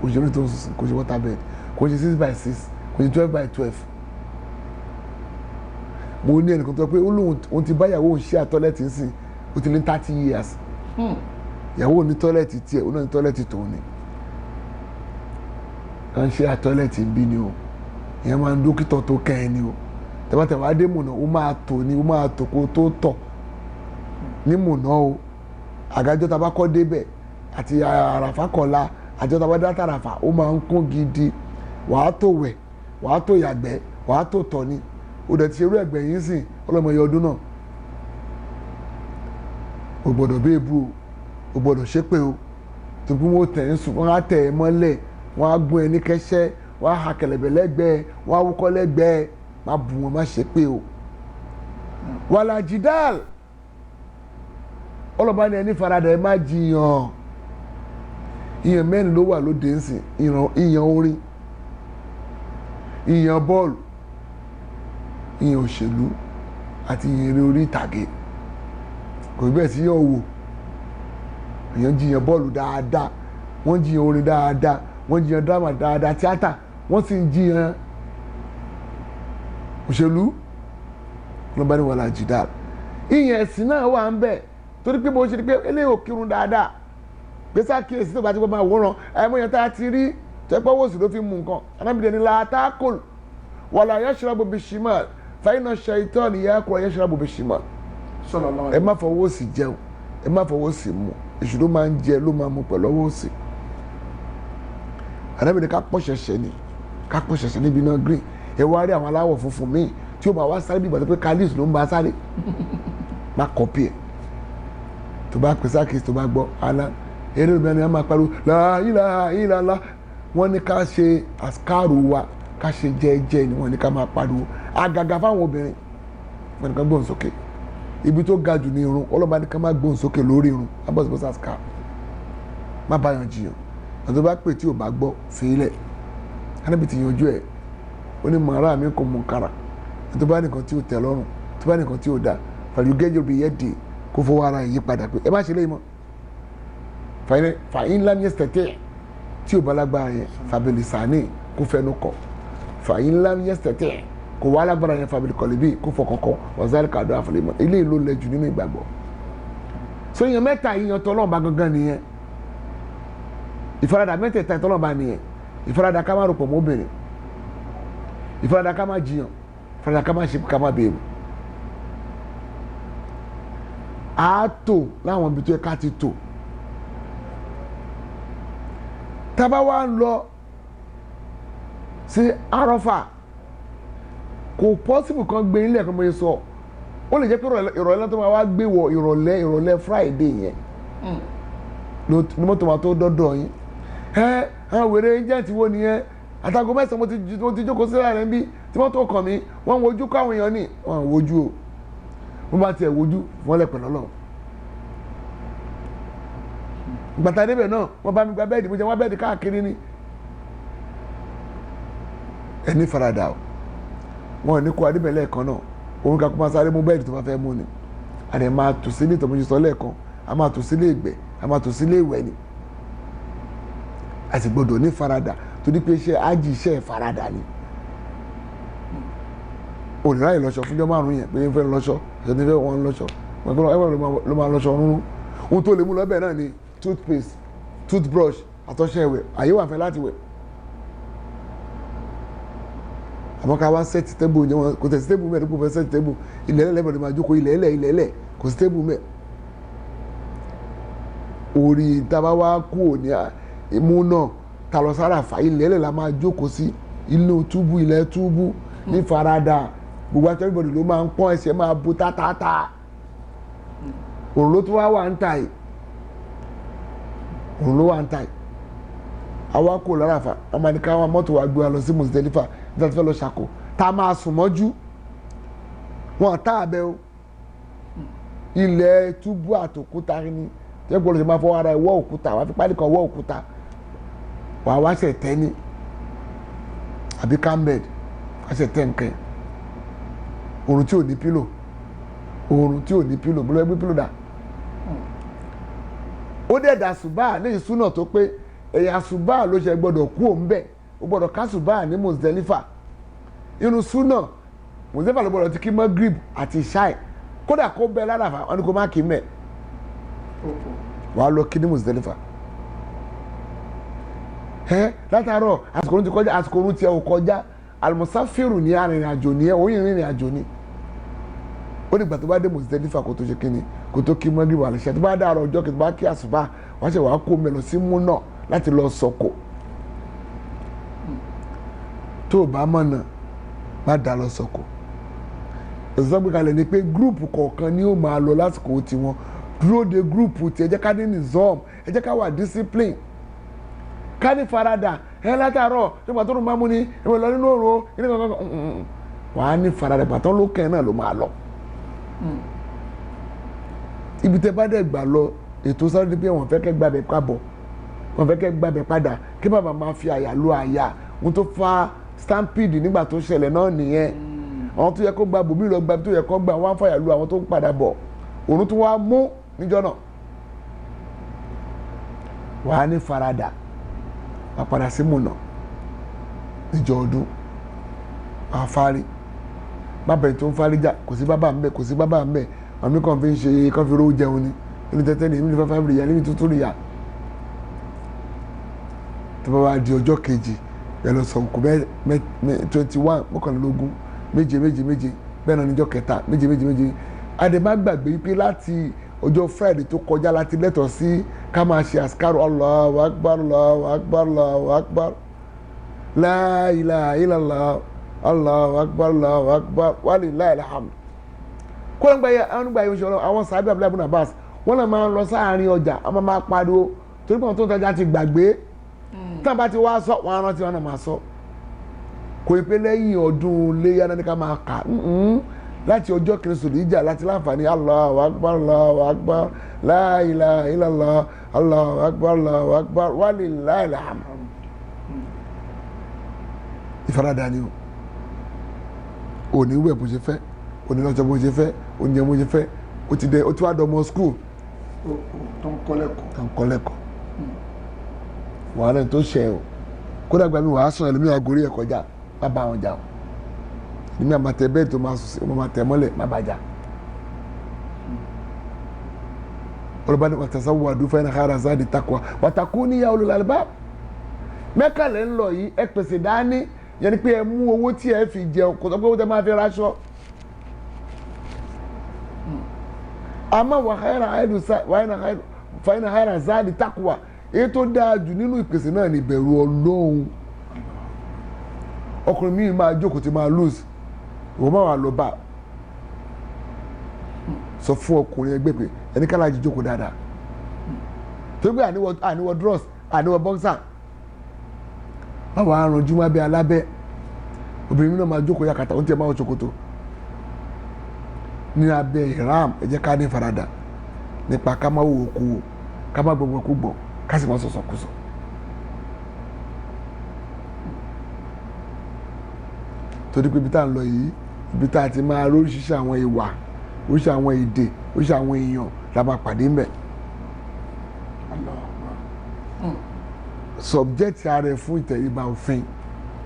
kò ń ṣe orí tó ń sùn sí kò ń ṣe water bed kò ń ṣe 6x6 kò ń ṣe 12x12 mo ní ẹnìkan tó pé ó lóun ti bá ìyàwó òun ṣe àtọ́lẹ̀tì ń sìn ó ti ní 30 years ìyàwó ní tọ́lẹ̀tì tiẹ̀ ó náà ní tọ́lẹ̀tì tòun ni kàn ṣe àtọ́lẹ̀tì ń bí ni o ìyẹn máa ń dókítà tó kẹ́ ẹ ni o tẹ́wọ́tẹ́wọ́ adémùnà ó máa tò ní ó máa tò kó tó tọ̀ ní mùnà o àgájọ́ tá a bá kọ́ débẹ̀ àti àràfà kọ̀la àjọ tá a bá dá tàràfà ó máa ń kún gidi wàá tó wẹ̀ wàá tó yàgbẹ́ wàá tó tọ̀ ni ó dẹ̀ ti ṣe irú ẹ̀gbẹ́ yín sìn ọlọ́mọ iye ọdún náà o gbọ́dọ̀ bí ebu o gbọ́dọ̀ ṣépè o tó kí wọ́n tẹ̀ ń sùn wọ́n á tẹ̀ ẹ́ mọ́lẹ̀ wọ́n á gún ẹ ní kẹ́sẹ́ wọ́n á ha kẹ̀lẹ̀bẹ̀ lẹ́gbẹ̀ẹ́ wọ́n á wúkọ́ lẹ́gbẹ̀ẹ́ má bù wọn má ṣépè o wàlà jìdáàl ọlọ́ba ni ẹni faradà ẹ má jiyàn ìyàn mẹ́rin ló wà lóde ń sìn ìyàn orin ìyàn bọ́ọ̀lù ìyàn òṣèlú àti ìyàn eré orí ìtàgé kò bẹ́ẹ̀ sí yàn wò èèyàn jiyàn bọ́ọ̀lù dáadáa wọ́n jiyàn orin dáadáa wọ́n jiyàn drama dáadáa tíátà wọ́n sì ń jiyàn òṣèlú lọ́ba ní wàhálà jìdá ìyẹn ẹ̀sìn náà wà ń bẹ̀ torí pé bó ṣe di pé eléyìí ò kírun dáadáa gbèsè àkíyèsí tó bá ti gbọ́ máa wòran àìmọ̀ yẹn tá a ti rí tẹ́pọ̀ wòsì ló fi mú nǹkan anábìdẹ ni làtàkùn wàlà yashrabu bishimal fàyínà shaitan yakulu yashrabu bishimal ẹ má fọwọ́ òsì jẹun ẹ má fọwọ́ òsì mu èṣù ló máa ń jẹ ló máa mu pẹ̀lú ọwọ́ òsì anábìdẹ ká pọ̀ ṣẹ̀ṣẹ̀ níbi náà green ẹ wá rí àwọn aláwọ̀ funfun míì tí ó máa wá sáré bí ìgbà tó pé kalis ló ń bá sáré má kọ́pì ẹ̀ tó bá pèsè àkíyèsí tó bá gbọ́ alá eré obìnrin á máa pariwo la ilaha illallah wọ́n ní ká ṣe àṣkárù wa ká ṣe jẹ́ẹ́jẹ́ ni wọ́n ní ká máa pariwo àgàgà fáwọn obìnrin wọ́n ní ká gbóhùn sókè ibi tó ga jù ní irun ọlọ́ba ní ká má gbóhùn sókè lórí irun abọ́sibọ́sì àṣkárù má báyọ̀ jiyàn àti bá pè tí ò bá gbọ́ fìlẹ̀ anábì ti yanjú ẹ̀ ó ní màrá mi kò mú kára tó bá nìkan tí ò tẹ́ lọ́rùn tó bá nìkan tí ò dá fàlù gẹ́jọ́ bí yẹ́ dé kó fọwọ́ ara yìí padà pé ẹ má ṣe léyìn mọ́ fàyín ńlá ní ẹsẹ̀ tí ò bá lágbára yẹn fàbẹ̀lì sàní kó fẹnu kọ fàyín ńlá ní ẹsẹ̀ kó wá lágbára yẹn fàbẹ̀lì kọ̀lẹ́bí kó fọkànkọ ọ̀zárí kàdó àfọlẹ́mọ ilé ìlú lẹ jù nínú ìgbàgbọ́ so èèyàn mẹ́ta yíyan tọ́lọ́ọ̀bá gangan nìyẹn ìfaradà mẹ́tẹ̀ẹ̀ta tọ́lọ́ọ̀bá nìyẹn ìfaradà ká má rò pọ̀ mọ́ obìnrin ìfaradà ká má jiyàn ìfaradà ká má ṣe ká má bẹ̀rù àátò láwọn ibi tó yẹ ká ti tò tábà wá ń lọ sí Àrọ́fà kò pọ́sibù kan gbé ilé ẹ̀kọ́ mọ́ sọ ó lè jẹ́ pé ìrọ̀lẹ́ tó máa wá gbé wọ ìrọ̀lẹ́ Friday yẹn ní mọ́tò máa tó dọ́dọ̀ yín àwọn wèrè agent wo nìyẹn àtàgọ́ mẹ́sàn-án mo ti jókòó sílẹ̀ rẹ̀ bí tí mọ́tò kàn mí wọ́n wojú káwọn èèyàn ní wọ́n wojú o wọ́n bá tiẹ̀ wojú wọ́n lẹ̀ pẹ̀lú ọlọ́run gbàtà débẹ̀ náà wọ́n bá mi gba bẹ́ẹ̀dì mo jẹ́ wọ́n bẹ́ẹ̀dì káàkiri ni ẹni farada o wọn ní kó adébẹ̀ lẹ́ẹ̀kan náà òun kakú máa sáré mú bẹ́ẹ̀dì tó bá fẹ́ mú ni àdè máa tò sílé ìtọ́mọ́jú sọ lẹ́ẹ̀kan a máa tò sílé ìgbẹ́ a máa tò sílé ìwẹ̀ ni a sì gbọdọ̀ ní farada torí pé iṣẹ́ ájì iṣẹ́ farada ni òníráyè lọ́ṣọ fúnjọ́ márùn yẹn pé ń fẹ́ lọ́ṣọ ẹni fẹ́ wọn lọ́ṣọ ló máa lọ́ṣọ rúnrún ohun tó lè mú lọ́bẹ̀ náà ni toothpaste toothbrush àtọ́ṣẹ́ ìwẹ̀ àyè wà fẹ́ láti wẹ̀ àmọ́ ká wá sẹ́ẹ̀tì tébù yẹn wọn kò tẹ̀sí tébù mẹ́ẹ̀ dípò fẹ́ sẹ́ẹ̀tì tébù ilẹ̀ ẹlẹ́bẹ̀rẹ̀ máa jókòó ilẹ̀ ẹlẹ̀ kò sí tébù mẹ́ẹ̀ orí tábà wá kú òní imú náà ta lọ sára fà ilẹ̀ ẹlẹ̀ la máa jókòó sí inú túbú ilẹ̀ túbú ní farada gbogbo àti everybody ló máa ń pọ́n ẹsẹ̀ máa bu tátátá òun ló tún wà ń tà yìí òun ló wà ń tà yìí àwa kò lára fà amanika wa mọ́tò wa gbé wa lọ sí Muzdalifa nígbà tí wọ́n lọ ṣàkó tá a máa sùn mọ́jú wọn tá a bẹ o ilẹ̀ túbú àtòkúta ni tẹ́ gbọ́dọ̀ ṣe máa fọwọ́ ara ẹ̀ wọ́ òkúta wàá fi pálí kan wọ́ òkúta wàá wá ṣe tẹ́ ní àbí cambed wàá ṣe tẹ́ nǹkan oorun tí ò ní pílò bọ́lá ẹgbẹ́ pílò dà ó dẹ̀ dà ṣùbà ní ìsúná tó pé ẹ̀yà ṣùbà ló ṣe gbọ́dọ̀ kú òun bẹ́ẹ̀ ó gbọ́dọ̀ ká ṣùbà ní Muzdalifa irun súnà Muzdalifa ló gbọ́dọ̀ ti kí Maghrib àti ṣáì kódà kó bẹ́ẹ̀ ládàfà wọn ni kó má kí mẹ́ wàá lọ kí ní Muzdalifa látàárọ̀ àsìkò orun ti kọjá àsìkò orun ti ẹ̀ ò kọjá almusafiru ní arìnrìnàjò ní ẹ̀ òyìn rìnrìnàjò ní ó dìgbà tó bá dé Muzdalifa kó tó ṣe kíni kó tó kí Maghrib wà lẹ́sẹ̀ tó bá dàrọ̀ ọjọ́ kí tó bá kí àsùbá wàá ṣe wàá kó mẹ́lọ sí múnà láti lọ sọ̀kò tó o bá mọ̀nà má dá lọ sọ̀kò ìsọgbẹ́kalẹ̀ ni pé gúrùpù kọ̀ọ̀kan ni ó máa lọ lásìkò tiwọn dúró de gúrùpù tí ẹ jẹ́ ká ní nizam ẹ jẹ́ ká wà discipline ká ní farada ẹ látàárọ̀ nígbà tó ń bá mú ni ìwé lọ nínú òru ilé kankan wàá ní farada pàtó lókè náà ló máa lọ ibi tẹ bá dẹ̀ gbà lọ ètò sáré pé wọ́n fẹ́ kẹ́ gbàbẹ̀ kábọ̀ wọ́n fẹ́ kẹ́ gbàbẹ̀ padà kí bàbá máa fi àyà lu àyà wọ́n tó fa stampede nígbà tó ṣẹlẹ̀ náà nìyẹn àwọn tó yẹ kó gba bòmí lọ gba tó yẹ kó gba wọ́n á fàyà lu àwọn tó ń padà bọ̀ òun tó wá mú níjọ́ náà wàá ní farada wàá padà sí múnà níjọ́ ọdún wàá fárí bàbá tó ń fárí jà kò sí bàbá ń bẹ kò sí bàbá ń bẹ àmì kan fi ń ṣe kan fi rówó jẹun ni ẹni tẹ́tẹ́ ní ẹni fẹ́fẹ́ rìyà níbi tuntun rìyà tó bá wá di ọjọ́ kejì ẹ lọ sọ òkú 21 mọ́kànlélógún méje bẹ́ẹ̀ náà níjọ́ kẹta méje àdèmá gbàgbé pé láti ọjọ́ Friday tó kọjá láti lẹ́tọ̀ọ́ sí ká máa ṣe àsìkárò Allahu Akbar Allahu Akbar Allahu Akbar la ilaha illallah Allahu Akbar Allahu Akbar walillahil hamd kó ń gbà yẹ oṣù ọlọ́run àwọn sàbẹ̀ Abdullahi ibn Abbas wọ́n náà máa ń lọ sáàrin ọjà wọ́n máa pariwo torí pé àwọn tó ń tajà ti gbàgbé tí wọ́n bá ti wá sọ wọ́n á rántí wọn náà máa sọ kò ì pé lẹ́yìn ọdún léyà náà ní ká máa kà láti ọjọ́ kìrìsìtò ìjà láti láǹfààní Allahu Akbar Allahu Akbar la ilaha illallah Allahu Akbar Allahu Akbar walillahil hamd ìfaradà ni o ní wẹ̀ bó ṣe fẹ́ òní lọ́jọ́ bó ṣe fẹ́ oúnjẹ bó ṣe fẹ́ ó ti wá dọmọ skul tó ń kọ́ lẹ́kọ̀ọ́ wàhálà tó ṣe o kódà gba mi wàá sàn ẹlòmíràn agorí ẹ̀ kọjá má bá wọn jà o èmi àmàtẹ bẹ́ẹ̀ tó máa sùn sí ọmọ àmàtẹ mọ́lẹ̀ má bàjá ọlọ́ba ní wàtàsá wà dúfẹ́ ní kára záàdì takwa wàtàkù níyà ulul albab mẹ́kàlẹ́ ń lọ yìí ẹ pèsè dání yẹn ni pé ẹ mú owó tí ẹ fi jẹun kò sọ pé ó tẹ máa fi raṣọ. àmọ́ fàyínà háírà záàdì takwa èyí tó dáa jù nínú ìpèsè náà ní ìbẹ̀rù Ọlọ́run ọkùnrin mi máa jókòó tí máa lose ìwọ máa wà lọ bá sọ fún ọkùnrin ẹgbẹ́ pé ẹni ká láti jókòó dáadáa tó gbé àníwọ̀ dross àníwọ̀ boxer báwo àrùn jùmọ̀ abẹ́ alábẹ́ obìnrin náà máa jókòó yakata ó tiẹ̀ máa wọ ṣòkòtò ní abẹ́ ìram ẹ jẹ́ ká ní faradà nípa ká má wò kú wò ká má gbogbo kú gbọ̀ ká sì má sọ̀sọ̀ kú sọ. torí pé ibi tá à ń lọ yìí ibi tá a ti máa lóríṣiríṣi àwọn ìwà oríṣiríṣi àwọn èdè oríṣiríṣi àwọn èèyàn la máa pàdé ń bẹ̀. subject ara ẹ fún ìtẹríba òfin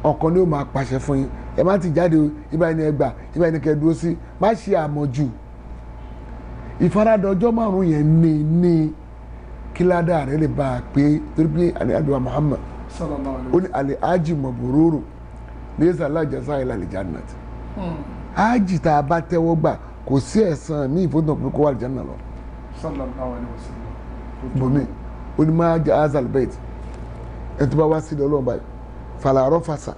ọkàn ni ó máa pàṣẹ fún yín ẹ má ti jáde o ibà ẹni ẹgbà ibà ẹni kẹdúró sí má ṣe àmọ̀jù ìfaradà ọjọ́ márùn yẹn ní kíládà rẹ lè bá a pé torí pé àdúrà Muhammad ó ní àlè ájì mọ̀bòróró lẹ́sà alájẹsà ilà àlìjánà ájì tá a bá tẹ́wọ́ gbà kò sí ẹ̀san ní ìfowópamọ́ pé kó wà àlìjánà lọ. bomi ó ní máa jẹ azal bait ẹ̀ tó bá wá sí lọ́wọ́ báyìí fàlàrọ̀ fàṣà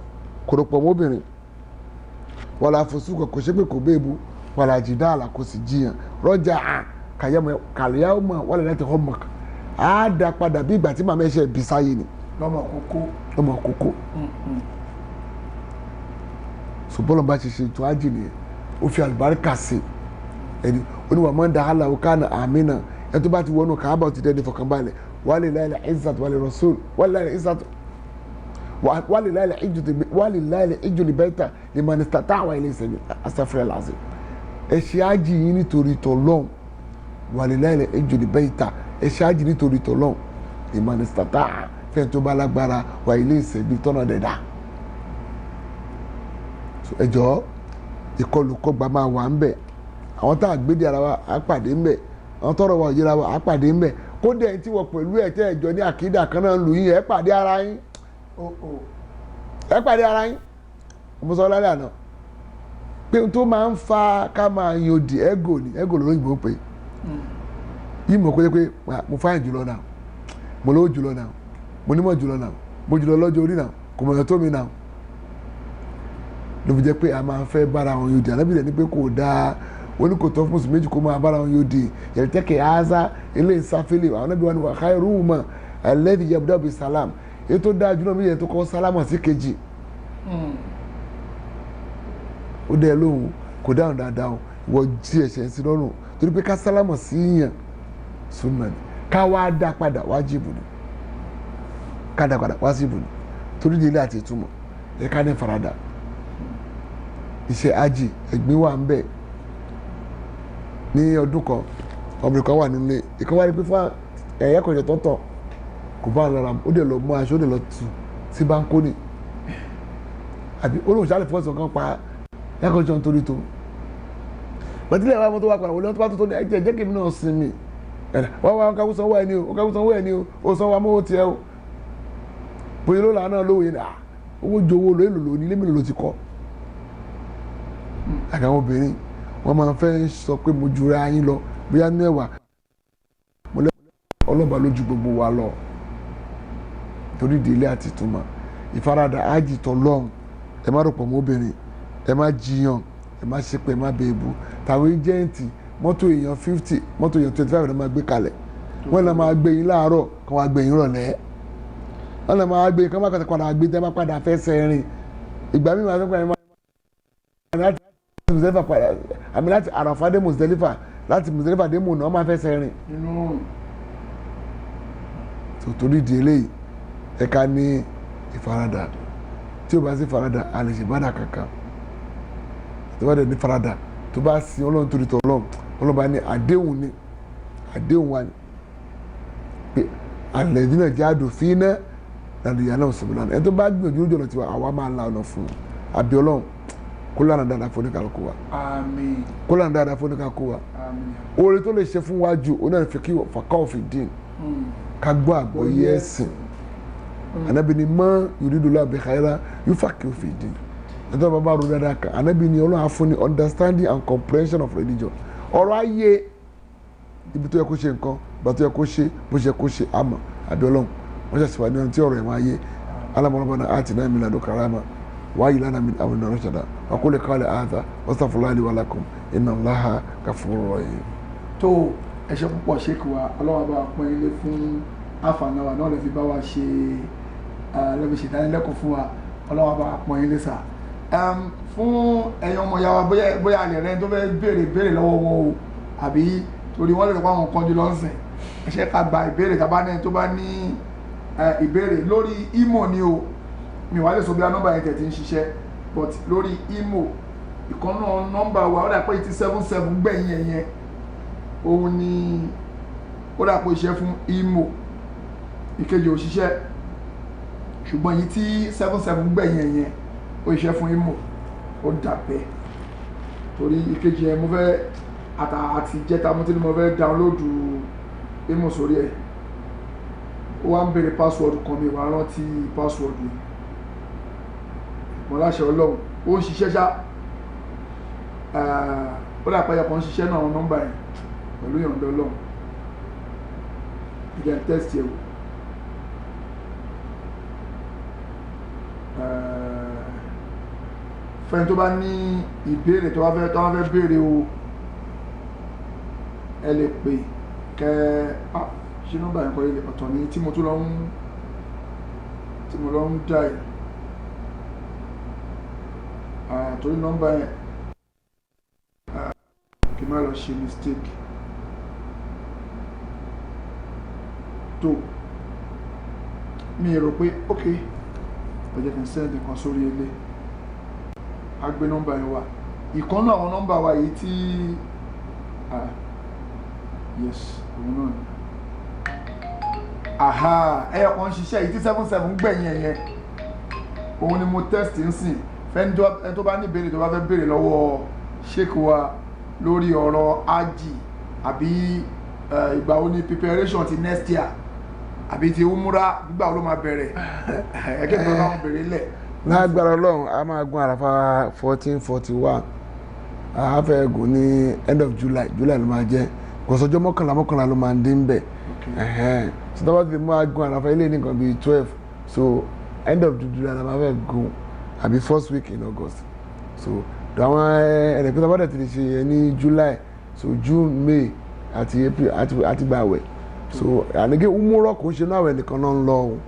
kòròpọ̀ mọ́bìnrin wàlà àfọ̀sùkọ̀ kò ṣe pé kò béèbù wàlà àjìdá àlà kò sì jiyàn rọ́jà kàlíyàwó mọ̀ wàlà láti hàn mọ̀ á dá padà bí ìgbà tí màmá ẹ̀ṣẹ̀ bí sáyé ni. lọ́mọ kókó. ṣùgbọ́n lọ́ba ṣe ṣe ètò ájì nìyẹn ó fi àlùbáríkà sí ẹni oníwà máa ń da hàlà ó kánà àmì náà ẹni tó bá ti wọnú kàábà ó ti dẹ́ni fọkànbalẹ̀ walillahi al-izzatu wa lirrasul walillahi al-izzatu walillahi al-hijju al-bayta liman istata'a ilayhi sabila astaghfirullah al-azim ẹ ṣe ájì yín nítorí t'Ọlọ́hun walillahi al-hijju al-bayta ẹ ṣe ájì nítorí t'Ọlọ́hun liman istata'a fẹ́ẹ̀ tó bá lágbára wa ilayhi sabila tọ́nà dẹ̀dá ẹjọ́ ìkọlùkọgbà máa wà ń bẹ̀ àwọn tá a gbéde ara wa á pàdé ń bẹ̀ àwọn tọrọ wa òyìnbá wa á pàdé ń bẹ̀ kódà ẹni tí wọ́n pẹ̀lú ẹ̀ tẹ́ ẹ̀jọ́ ní àkídà kan náà ń lù yín ẹ̀ pàdé ara yín ẹ̀ pàdé ara yín ọmọ sọ lálẹ́ àná pé tó máa ń fa ká máa yòdì ẹ́gò ní ẹ́gò lóyìnbó pé yìí mọ̀ pé mo fáyìn jùlọ náà mo lówó jùlọ náà mo nímọ̀ jùlọ náà mo jùlọ lọ́jọ́ orí náà kò mọ̀ tó mi náà ló fi jẹ́ pé a máa fẹ́ bára wọn yòdì ànábìlẹ̀ ní pé kò dáa oníkòtò fún méjì kó máa bára wọn yòdì yẹ̀rẹ̀tẹ́kẹ̀ áza eléyìí sáfẹ́lẹ̀ àwọn anábìwá ni wà khairuhuma alladhi yabda'u bis salam èyí tó dáa jùlọ méjì tó kọ́ sálámà sí kejì ó dẹ́ lóhùn kò dáhùn dáadáa o wọ́n jí ẹ̀ṣẹ̀ sí lọ́rùn torí pé ká sálámà sí yàn sunna ni ká wá dá padà wájìbù ni ká dá padà wájìbù ni torí délé àti ìtumọ̀ ẹ̀ ká ní faradà iṣẹ́ ájì ẹ̀gbin wà ń bẹ̀ ní ọdún kan ọmọ kan wà nílé ìkan wá rí pé fún ẹ̀yà kọ̀ọ̀ṣẹ̀ tọ́tọ̀ kò bá lára ó dẹ̀ lọ mú aṣọ ó dẹ̀ lọ tù sí báńkónì àbí olóhùn sálẹ̀ fọ́ọ̀sì kan pa ẹ̀yà kọ̀ọ̀ṣẹ̀ nítorí tó pẹ̀tílẹ̀ wà mọ́tò wà padà wọlé ọtọ́ bá tó ní ẹ̀jẹ̀ jẹ́ kí mi náà sinmi wọ́n wá ọkọ̀ sanwó ẹni o ọkọ̀ sanwó ẹni o ó sanwó amówó tiẹ̀ o bóyá ló làánà lówó yẹn owó jowó ló èlò lóní ilé mélòó ló ti kọ́ àgàwọn obìnrin wọn máa fẹ́ sọ pé mo jura yín lọ bóyá ní ẹ̀wà mo lẹ́ ọlọ́ba lójú gbogbo wa lọ torí ìdílé àti ìtumọ̀ ìfaradà ájì t'Ọlọ́hun ẹ má rọpò mọ́ obìnrin ẹ má jiyàn ẹ má ṣépè ẹ má bèèbù tàwọn ẹjẹǹtì mọ́tò èèyàn 50 mọ́tò èèyàn 25 náà máa gbé kalẹ̀ wọ́n náà máa gbé yín láàárọ̀ kán wá gbé yín rọ̀lẹ́ wọ́n náà máa gbé yín kán má kàtà padà gbé tẹ́ má padà fẹ́ sẹ́rìn ìgbà míì máa fẹ́ padà láti Muzdalifa padà àmì láti Àràfá dé Muzdalifa láti Muzdalifa dé Mùnà wọ́n máa fẹ́ sẹ́rìn torí di eléyìí ẹ̀ka ní ìfaradà tí o bá sí faradà a lè ṣe bàdà kankan tó bá dẹ̀ ní faradà tó bá sin Ọlọ́run torí tọ́ Ọlọ́run bá ní àdéhùn wa ni pé alladhina jahadu fina lanahdiyannahum subulana ẹ̀ tó bá gbìyànjú lójú ọ̀nà tiwa àwa máa la ọ̀nà fún un àbí Ọlọ́run kó lànà dáadáa fún oníkàlùkù wa àmín kó lànà dáadáa fún oníkàlùkù wa oore tó lè ṣe fún wájú onáà fi kí faqahu fi din ká gbọ́ àgbọ́yé ẹ̀sìn Ànábì ni mọ́ yuridullahu bi khayran yufaqihu fi din ẹ̀tọ́ bàbá ro dáadáa kan Ànábì ni Ọlọ́run á fún ni understanding and comprehension of religion ọ̀rọ̀ ayé ibi tó yẹ kó ṣe nǹkan ìgbà tó yẹ kó ṣe bó ṣe kó ṣe àmọ́ àbí Ọlọ́run wọ́n ṣe àṣìwà ní ọ̀n tí ọ̀rọ̀ ẹ̀ máa yé alámọ̀lọ́bọ̀nà atina min ladunka rahma وهي لنا من أمرنا رشدا وقل قال هذا واستغفر الله لي ولكم إن الله غفور رحيم. tó ẹ ṣé púpọ̀ ṣéèkì wa ọlọ́wọ́ bá pọ́n ilé fún àfàànáwà náà lè fi bá wa ṣe lẹ́bi ṣèdánilẹ́kọ̀ọ́ fún wa ọlọ́wọ́ bá pọ̀ yín lẹ́sà. Fún ẹ̀yin ọmọ ìyá wa bóyá àlẹ́ rẹ tó fẹ́ béèrè lọ́wọ́ wọn o àbí torí wọ́n lè rò pé àwọn kan jù lọ́sìn ẹ ṣe ká gba ìbéèrè tàbá ní tó bá ní ìbéèrè lórí imo ni o mi wà lè sọ bí a nọ́mbà yẹn tẹ̀ ti ń ṣiṣẹ́ but lórí imo ìkànnà nọ́mbà wa ó dà pé 877 gbẹ̀yìn ẹ̀yẹn òun ni ó dà pé iṣẹ́ fún imo ìkejì òṣìṣẹ́ ṣùgbọ́n yìí tí 77 gbẹ̀yìn ẹ̀yẹn ó iṣẹ́ fún imo ó dàbẹ̀ torí ìkejì ẹ̀ mo fẹ́ àti jẹta mo ti ní mo fẹ́ dáúnlódù imo sórí ẹ̀ ó wá ń béèrè password kan mi wà rántí password yìí mo láṣẹ ọlọ́run ó ń ṣiṣẹ́ ṣá ó dà pẹ́yà kan ṣiṣẹ́ náà àwọn nọ́mbà yẹn pẹ̀lú ìyọ̀ǹda ọlọ́run ìjẹ́ test yẹ̀ wò fẹ́ni tó bá ní ìbéèrè tó bá fẹ́ béèrè o ẹ lè pè kẹ́ ṣé nọ́mbà yẹn kọ́ ilé ọ̀tọ̀ ní tí mo lọ ń dá ẹ̀ torí nọ́mbà yẹn kí n má lọ ṣe mistake tó mi rò pé ok ẹ jẹ́ kí n send nǹkan sórí ilé a gbé nọ́mbà yẹn wá ìkànnà àwọn nọ́mbà wa yìí tí yes òun náà ni ẹyọ kan ṣiṣẹ́ yìí tí 77 gbẹ̀yìn ẹ̀yẹn òun ni mo test ń sìn fẹ́ni tó bá ní ìbéèrè tó bá fẹ́ béèrè lọ́wọ́ sheik wa lórí ọ̀rọ̀ ají àbí ìgbà wo ni preparation ti next year àbí ti umura gbígbà wo ló máa bẹ̀rẹ̀ ẹ̀kẹ́ tó bá wọn bẹ̀rẹ̀ lẹ̀. lágbára ọlọ́run a máa gún àràfà 1441 a fẹ́ gùn ní end of July ló máa jẹ́ kòsòjọ́ mọ́kànlá ló máa ń dín bẹ̀ so tó bá ti mú agun àràfà ilé ní nǹkan bíi 12 so end of July la máa fẹ́ gùn àbí first week in August so àwọn ẹ̀rẹ̀kú tó bá dẹ̀ ti lè ṣe ní July so June May àti April àti gba àwẹ̀ so àníkè umúrọ̀ kò ń ṣe náà àwẹ̀ nìkan náà ń lọ òun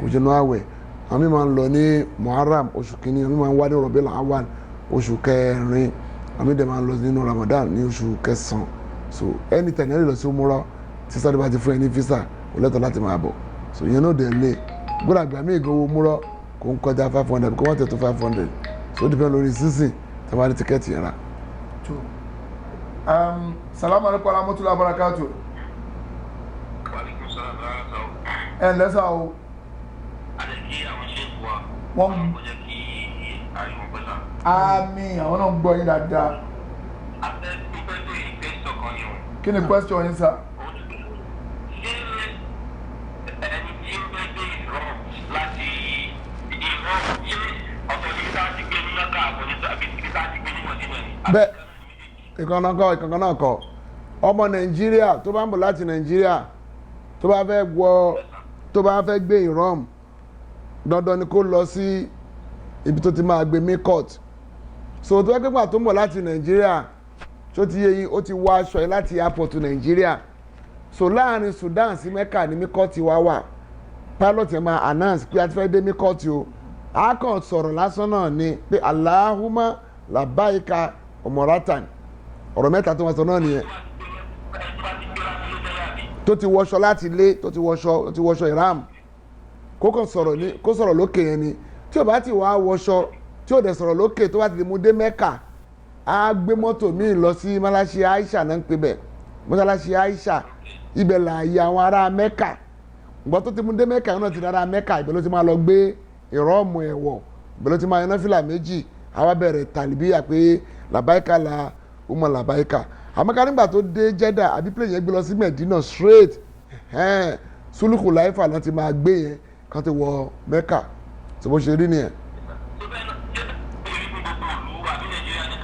kò ṣe náà àwẹ̀ àwọn mi máa ń lọ ní Muharram oṣù kìíní àwọn mi máa ń wá ní Rabiul Awwal oṣù kẹrin àwọn mi dẹ̀ máa ń lọ nínú Ramadan ní oṣù kẹsàn-án so anytime yẹn lè lọ sí umúrọ̀ tí sáré bá ti fún ẹ ní visa ó lẹ́tọ̀ọ́ láti máa bọ̀ so ìyẹn náà dẹ̀ lé gbọ́dọ̀ àgbà mí ìgbowó múrọ̀ kò ń kọjá 500 kò wọ́n tẹ̀ tó 500 so ó depend lórí sísìn tí wọ́n bá ní tíkẹ́ẹ̀tì yẹn rà. salamu alaykum wa rahmatullahi wa barakatuh. ẹ ǹlẹ́ sà o. wọ́n àmín àwọn náà ń gbọ́ yín dáadáa. kí ni question yín sà. bẹ́ẹ̀ ìkànnà náà kọ ọmọ Nàìjíríà tó bá ń bọ̀ láti Nàìjíríà tó bá fẹ́ gbé ìrọ́m dandan ni kó lọ sí ibi tó ti máa gbé mikot so tó bá gbégbà tó ń bọ̀ láti Nàìjíríà tó ti yé yín ó ti wọ aṣọ yìí láti airport Nàìjíríà so láàrin Sudan sí Mecca ní mikot wa wà pilot yẹn máa announce pé a ti fẹ́ dé mikot o a kàn sọ̀rọ̀ lásán náà ni pé Allahumma labaika umratan ọ̀rọ̀ mẹ́ta tó wọ́n sọ náà nìyẹn tó ti wọṣọ láti ilé tó ti wọṣọ ìram kó sọ̀rọ̀ lókè yẹn ni tí ò bá ti wá wọṣọ tí ò dẹ̀ sọ̀rọ̀ lókè tó bá ti mú dé Mẹ́kà á gbé mọ́tò míì lọ sí mọ́láṣí Aisha náà ń pè bẹ̀ mọ́láṣí Aisha ibẹ̀ láàyè àwọn ará Mẹ́kà ìgbà tó ti mú dé Mẹ́kà yẹn náà ti dára Mẹ́kà ibẹ̀ ló ti máa lọ gbé ìrọ́ọ̀mù ẹ̀wọ̀ ibẹ̀ ló ti máa yan náfìlà méjì àwa bẹ̀rẹ̀ tàlíbíyà pé làbáìkà la umar làbáìkà àmọ́ká nígbà tó dé Jeddah àbí plane yẹn gbé lọ sí Medina straight Suluhu Laifa náà ti máa gbé yẹn kan ti wọ Mẹ́kà tó bó ṣe rí nìyẹn.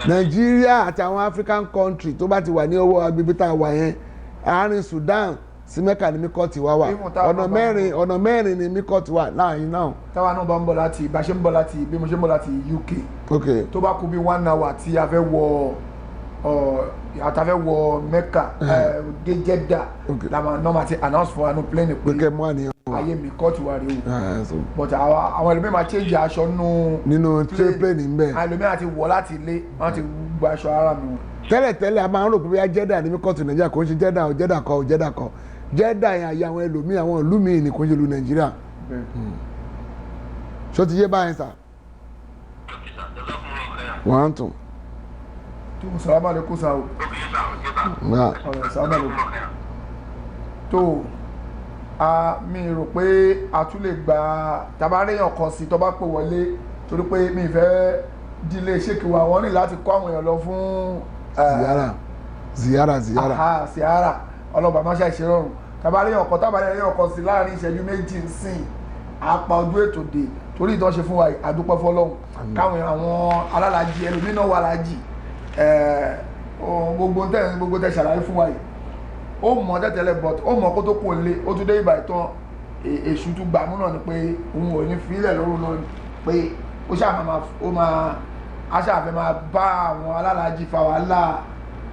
Nàìjíríà àti àwọn African country tó bá ti wà ní ọwọ́ agbègbè tá a wà yẹn àárín Sudan sí Mẹ́kà ní míkọ́ọ̀tì wa wà ọ̀nà mẹ́rin ní míkọ́ọ̀tì wa láàrin náà. táwa náà bá ń bọ̀ láti bá ṣe ń bọ̀ láti bí mo ṣe ń bọ̀ láti UK tó bá kú bí 1 hour tí a fẹ́ wọ àtàfẹ́ wọ Mẹ́kà dé Jeddah làmà nọ́ọ̀mà ti announce fún wa ní plane pé kẹ́ mú àníyàn wa ayé mi kọ́ọ̀tù wa rí o but àwọn ẹlòmíì máa change aṣọ nínú plane ń bẹ̀. àwọn ẹlòmíì àti wọ̀ láti ilé wọ́n ti gba aṣọ ara mi. tẹ́lẹ̀tẹ́lẹ̀ a máa ń rò pé bóyá Jeddah ní kóòtù Nàìjíríà kò ń ṣe Jeddah o Jeddah kọ́ o Jeddah kọ́ Jeddah yẹn àyè àwọn ẹlòmíì àwọn ìlú míì ní kò ń ṣe ìlú Nàìjíríà. ṣó ti yé báyìí sà. wọ́n á tún. Salaam alaikum sa o. Salaam alaikum. tó mi rò pé a tún lè gba tabaréyàn kan sí tó bá pè wọlé torí pé mi fẹ́ dílé ṣéèkì wa wọ́n ní láti kọ́ àwọn èèyàn lọ fún ziyara ọlọ́ba máṣá ìṣerọ̀rùn tabaréyàn kan sí láàrin ìṣẹ́jú méjì nsìn apá ojú ètò dé torí ìtàn ṣe fún wa àdúpẹ́ fọlọ́hún káwọn àwọn alálàájì ẹlòmínà wà láàjì gbogbo tẹ ṣàlàyé fún wa yìí ó mọ tẹ́tẹ́lẹ̀ but ó mọ kó tó kù lé ó tún dé ìbà ìtàn èṣù tún gbàmú náà ni pé òun ò ní fílẹ̀ lọ́rùn náà ni pé ó ṣàfẹ́ máa bá àwọn alálàájì fa wàhálà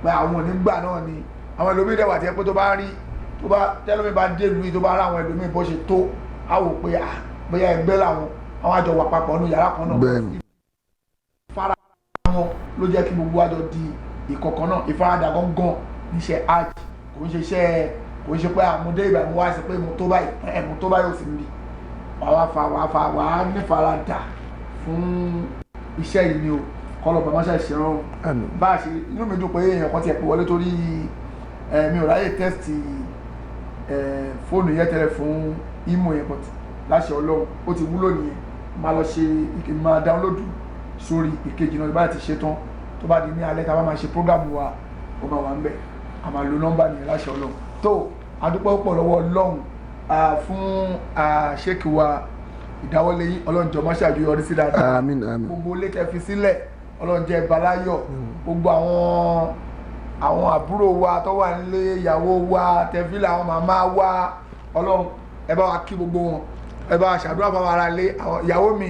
pé àwọn ò ní gbà náà ni àwọn ẹlòmíì dẹ̀ wà tí ẹ pé tó bá rí tẹ́lómi bá dé lu yìí tó bá rá àwọn ẹlòmíì bó ṣe tó á wò pé bóyá ẹgbẹ́ làwọn àwọn àjọ wà papọ̀ nínú yàrá kan náà fara wọn ló jẹ́ kí gbogbo àjọ di ìkọ̀kan náà ìfaradà gangan níṣẹ́ hajj kò ń ṣe pé àmúdé ìgbà mú wá sí pé mo tó báyìí ò sí níbi wàá nífaradà fún iṣẹ́ yìí ni o kọ́lọ̀ bàbá ṣe ìṣẹ́rọ̀ bá a ṣe inú mi dùn pé èèyàn kan ti ẹ̀pẹ́ wọlé torí mi ò ráyè tẹ́sítì fóònù yẹn tẹ́lẹ̀ fún imo yẹn but láṣẹ Ọlọ́run ó ti wúlò nìyẹn máa lọ ṣe máa dáńlódù sórí ìkejì náà ìbára ti ṣe tán tó bá di ní alẹ́ tá a bá máa ṣe prógámù wa ó máa wà ń bẹ̀ a máa lo nọ́mbà nìyẹn láṣẹ Ọlọ́run tó adúpẹ́ pọ̀ lọ́wọ́ Ọlọ́run fún ṣéèkì wa ìdáwọ́lé yín Ọlọ́run jọ̀ọ́ má ṣe àjọyọrí sí dáadáa àmín àmín gbogbo ilé tẹ́ fi sílẹ̀ Ọlọ́run jẹ́ baláyọ̀ gbogbo àwọn àbúrò wa tó wà nílé ìyàwó wa tẹ́fílẹ̀ àwọn màmá wa Ọlọ́run ẹ bá wa kí gbogbo wọn ẹ bá wa ṣàdúrà fún àwọn ará ilé àwọn ìyàwó mi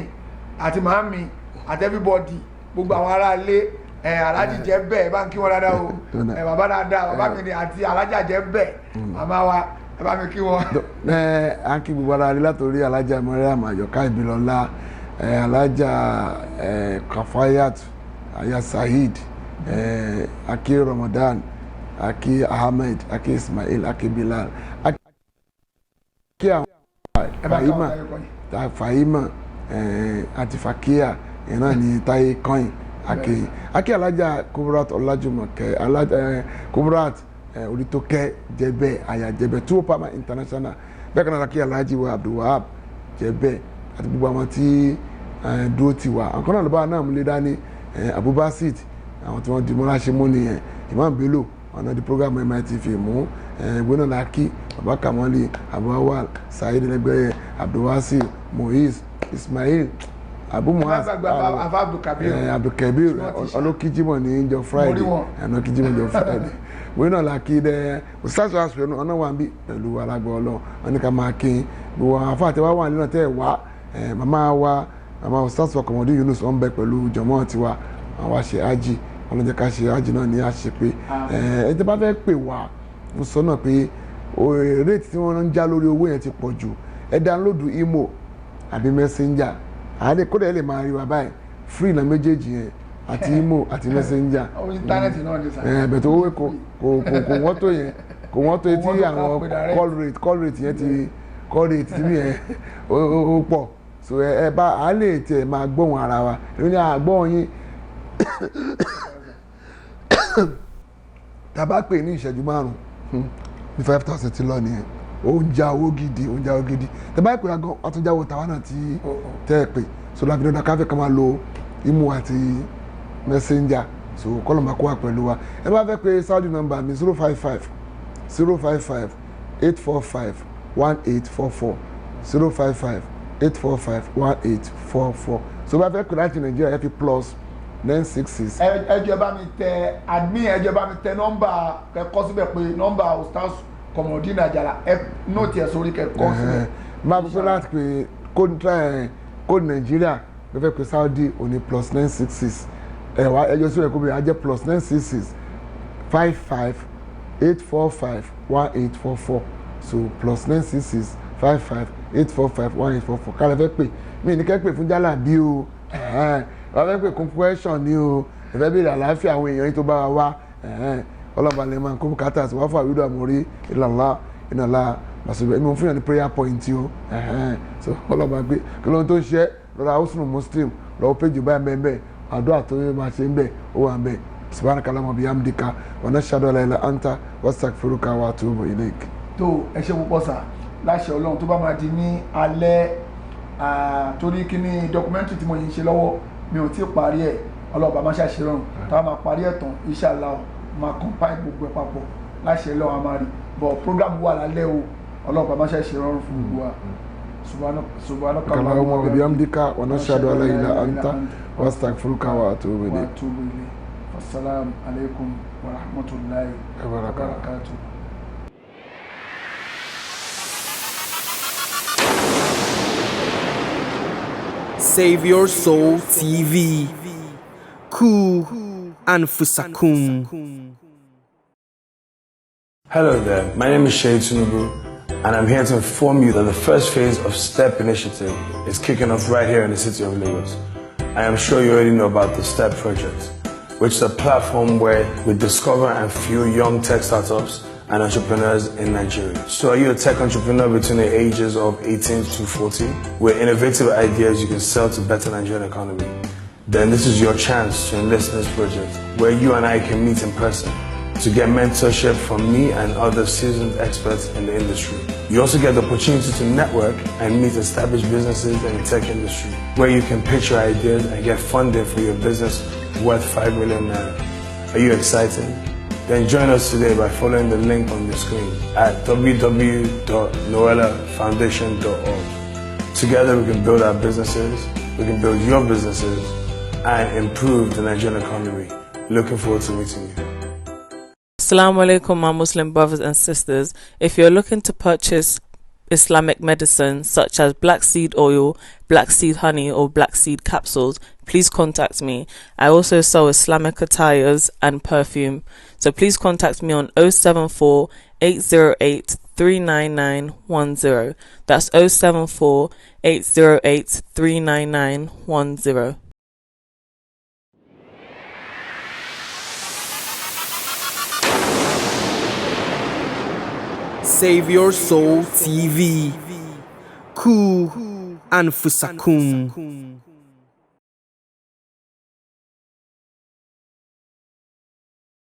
àti màámi àti everybody gbogbo àwọn ará ilé alájì jẹ́ bẹ́ẹ̀ bá ń kí wọn dáadáa o bàbá dáadáa bàbá mi ni àti alájà jẹ́ bẹ́ẹ̀ màmá wa ẹ bá mi kí wọn. à ń kí gbogbo ara rí látòrí alájà Mariam Àyọ̀ká Ìbílọ́lá alájà Kafayat aya Saheed aki Ramadan aki Ahmed aki Ismail aki Bilal aki àwọn Fahima àti Fakia ìran ní Táyé Kọ́yìn aki alájà Kubrat Ọlájùmọ̀kẹ́ Kubrat Orítókẹ́ Jẹ́bẹ́ aya Jẹ́bẹ́ tí ó pàmò international bẹ́ẹ̀ kan náà aki alájì wa Abdulwahab Jẹ́bẹ́ àti gbogbo àwọn tí dúró ti wà àkọ́nà náà ló bá náà múlẹ̀ dání Abubasit àwọn tí wọ́n di mọ́ra ṣe mú nìyẹn Imam Bello ọ̀nà di program MITV mú gbóná làákì baba Kamali Abu Awal Saheed Ẹlẹgbẹyẹ Abdulwasir Moise Ismail Abu Muaz Abdulkabir ọlọ́kíjímọ̀ ní jọ Friday ọlọ́kíjímọ̀ jọ Friday gbóná làákì dẹ Ustaz Asue ọ̀nà wà ń bí pẹ̀lú alágbó ọlọ́ wọn ní ká máa kí gbogbo àwọn afọ àtẹwà wà nínú tẹ́ wá màmá wa màmá Ustaz Kọmọdé Yunus ọ̀ ń bẹ pẹ̀lú jọmọ́ tiwa àwọn àṣẹ ájì ọlọ́jẹ́ ká ṣe ájì náà ní àṣepé ẹ tẹ́ bá fẹ́ pè wá ń sọ náà pé rate tí wọ́n ń já lórí owó yẹn ti pọ̀ jù ẹ download imo àbí messenger àádé kódà ẹ lè máa rí wa báyìí free na méjèèjì yẹn àti imo àti messenger íńtánẹ́ẹ̀tì náà ní sáà bẹ̀tẹ̀ owó kò wọ́n tó yẹn kò wọ́n tó yẹn tí àwọn call rate yẹn ti call rate tí mi yẹn ó pọ̀ so ẹ bá a lè tiẹ̀ máa gbóhùn ara wa èmi ní àgbọ̀hún yín tàbá pè ní ìṣẹ́jú márùn-ún ní 5,000 ti lọ nìyẹn oúnjẹ owó gidi tàbá pè àgọ́ àtúnjáwó tàwa náà ti tẹ́ ẹ pè so láti dandan káfẹ́ kan máa lo imo àti messenger so kọ́lọ̀ máa kó wà pẹ̀lú wa ẹ bá fẹ́ pé Saudi number mi 055 845 1844 055 845 1844 so bá fẹ́ pè láti Nàìjíríà ẹ fi plus 966. ẹjọ bá mi tẹ admin ẹjọ bá mi tẹ nọ́mbà kẹkọ síbẹ̀ pé nọ́mbà Ustaz Komodeen Ajala ẹ nóòtì ẹ sórí kẹkọ síbẹ̀. máa fẹ́ láti pé kóòdù Nàìjíríà fẹ́ pé Saudi òní plus 966 ẹ̀wá ẹjọ́ sí ẹ̀kọ́ bẹ̀rẹ̀ ajẹ́ plus 966 55 845 1844 so +966 55 845 1844 kálẹ̀ fẹ́ pè mí ní kẹ́ pè fún jálà bí o wọ́n fẹ́ pè kún question ní o ìfẹ́ bèrè àlàáfíà àwọn èèyàn yìí tó bá wa wá ọlọ́ba lè máa kó bùkátà sí wàá fà wíwúdà àmórí ìlàlá ìnàlá làṣẹ̀bẹ̀ ẹ̀mí fún yàn ní prayer point o so ọlọ́ba gbé kí lóhun tó ń ṣe lọ́la húsùnù muslim lọ́wọ́ péjì báyìí bẹ́ẹ̀ àdúrà tó máa ṣe ń bẹ̀ ó wà ń bẹ̀ subhanaka allahumma bihamdika wa nashhadu an la ilaha illa anta wastaghfiruka wa atubu ilaik. tó ẹ ṣe púpọ̀ sà láṣẹ ọlọ́run tó bá máa di ní alẹ́ torí kí ni dọkumẹ́ntì tí mo yìí ń ṣe lọ́wọ́ mi ò tí ì parí ẹ̀ ọlọ́ọ̀bà máa ṣàṣẹ rọrùn táwọn máa parí ẹ̀ tán inshallah máa combine gbogbo ẹ̀ papọ̀ láṣẹ lọ́wọ́ a máa rí bọ̀ program wà lálẹ́ o ọlọ́ọ̀bà máa ṣàṣẹ rọrùn fún gbogbo wa subhanaka allahumma wa bihamdika wa nashhadu an la ilaha illa anta wastaghfiruka wa atubu ilayk. Assalamu alaikum wa rahmatullahi wa barakatuh. Save Your Soul TV. Ku and Fusakun. Hello there, my name is Shade Tunubu, and I'm here to inform you that the first phase of STEP initiative is kicking off right here in the city of Lagos. I am sure you already know about the STEP project, which is a platform where we discover and fuel young tech startups and entrepreneurs in Nigeria. So are you a tech entrepreneur between the ages of 18 to 40 with innovative ideas you can sell to better Nigerian economy? Then this is your chance to enlist in this project, where you and I can meet in person to get mentorship from me and other seasoned experts in the industry. You also get the opportunity to network and meet established businesses in the tech industry, where you can pitch your ideas and get funding for your business worth 5 million naira. Are you excited? Then join us today by following the link on the screen at www.noelafoundation.org. Together we can build our businesses, we can build your businesses, and improve the Nigerian economy. Looking forward to meeting you. Assalamu alaikum, my Muslim brothers and sisters. If you're looking to purchase Islamic medicine such as black seed oil, black seed honey, or black seed capsules, please contact me. I also sell Islamic attires and perfume. So please contact me on 074 808 39910. That's 074 808 39910. Save Your Soul TV. Ku and Fusakun.